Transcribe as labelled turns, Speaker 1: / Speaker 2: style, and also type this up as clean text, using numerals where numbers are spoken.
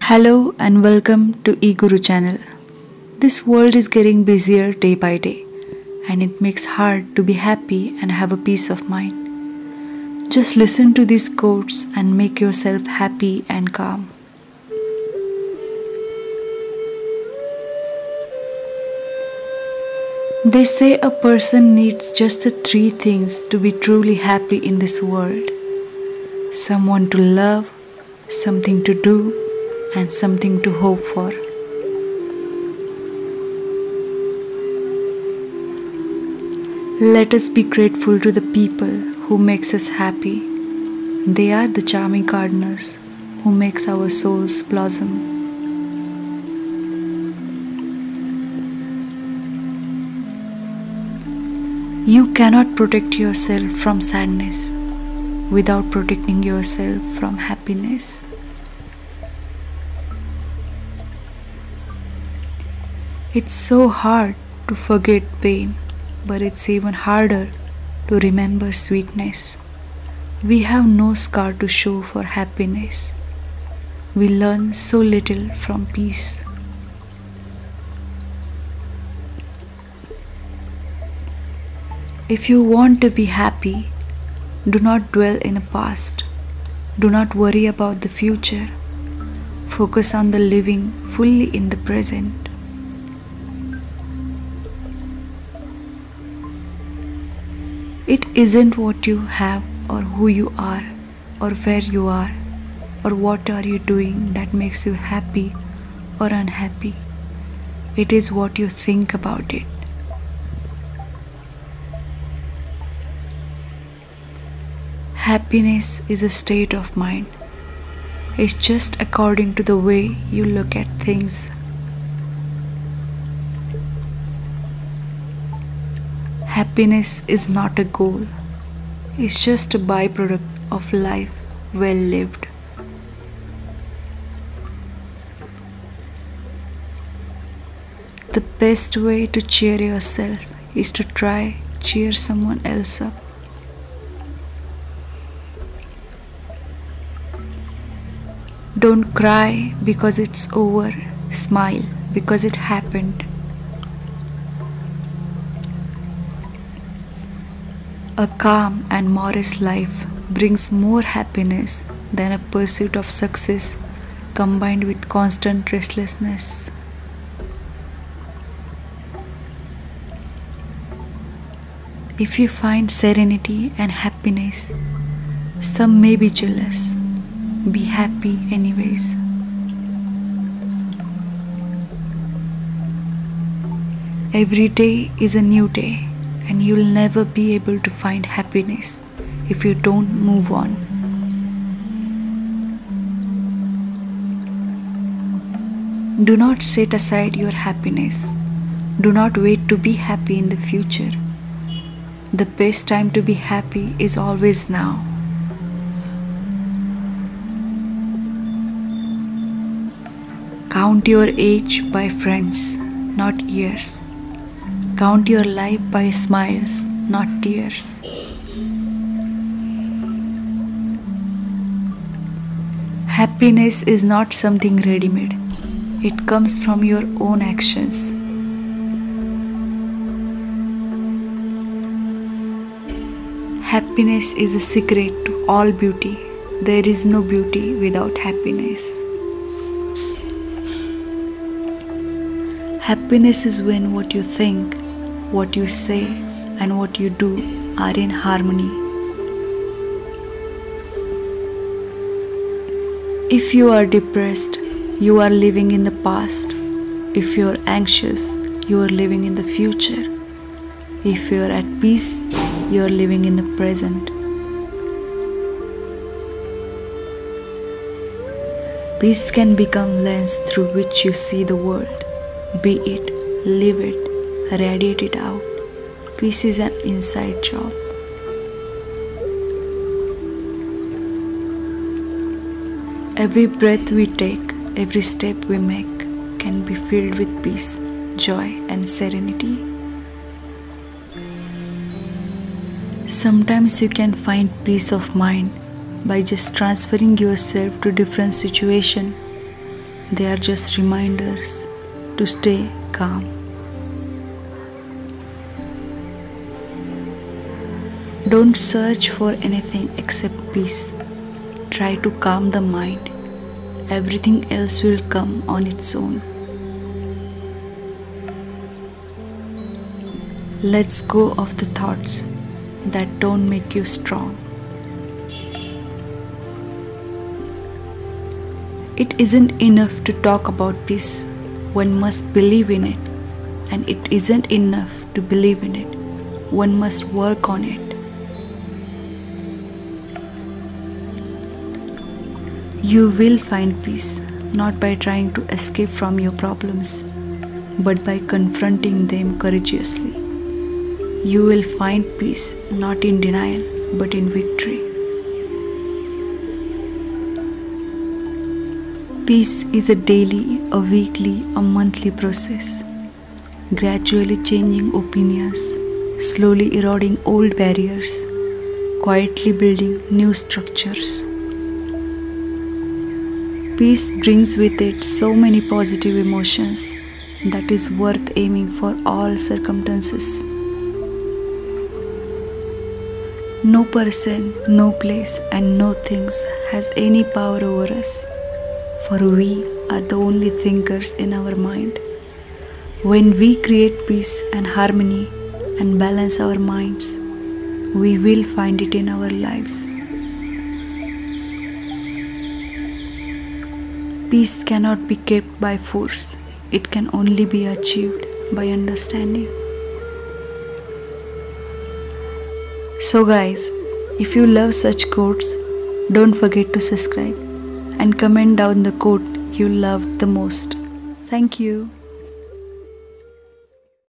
Speaker 1: Hello and welcome to eGuru channel. This world is getting busier day by day and it makes hard to be happy and have a peace of mind. Just listen to these quotes and make yourself happy and calm. They say a person needs just the three things to be truly happy in this world: someone to love, something to do, and something to hope for. Let us be grateful to the people who makes us happy. They are the charming gardeners who makes our souls blossom. You cannot protect yourself from sadness without protecting yourself from happiness. It's so hard to forget pain, but it's even harder to remember sweetness. We have no scar to show for happiness. We learn so little from peace. If you want to be happy, do not dwell in the past. Do not worry about the future. Focus on the living fully in the present. It isn't what you have or who you are or where you are or what are you doing that makes you happy or unhappy. It is what you think about it. Happiness is a state of mind. It's just according to the way you look at things. Happiness is not a goal. It's just a byproduct of life well lived. The best way to cheer yourself is to try cheer someone else up. Don't cry because it's over. Smile because it happened. A calm and modest life brings more happiness than a pursuit of success combined with constant restlessness. If you find serenity and happiness, some may be jealous. Be happy anyways. Every day is a new day, and you'll never be able to find happiness if you don't move on. Do not set aside your happiness. Do not wait to be happy in the future. The best time to be happy is always now. Count your age by friends, not years. Count your life by smiles, not tears. Happiness is not something ready-made. It comes from your own actions. Happiness is a secret to all beauty. There is no beauty without happiness. Happiness is when what you think, what you say, and what you do are in harmony. If you are depressed, you are living in the past. If you are anxious, you are living in the future. If you are at peace, you are living in the present. Peace can become lens through which you see the world. Be it, live it, radiate it out. Peace is an inside job. Every breath we take, every step we make can be filled with peace, joy, and serenity. Sometimes you can find peace of mind by just transferring yourself to different situations They are just reminders to stay calm. Don't search for anything except peace. Try to calm the mind. Everything else will come on its own. Let's go of the thoughts that don't make you strong. It isn't enough to talk about peace. One must believe in it. And it isn't enough to believe in it. One must work on it. You will find peace not by trying to escape from your problems, but by confronting them courageously. You will find peace not in denial, but in victory. Peace is a daily, a weekly, a monthly process, gradually changing opinions, slowly eroding old barriers, quietly building new structures. Peace brings with it so many positive emotions that is worth aiming for all circumstances. No person, no place, and no things has any power over us, for we are the only thinkers in our mind. When we create peace and harmony and balance our minds, we will find it in our lives. Peace cannot be kept by force. It can only be achieved by understanding. So guys, if you love such quotes, don't forget to subscribe and comment down the quote you loved the most. Thank you.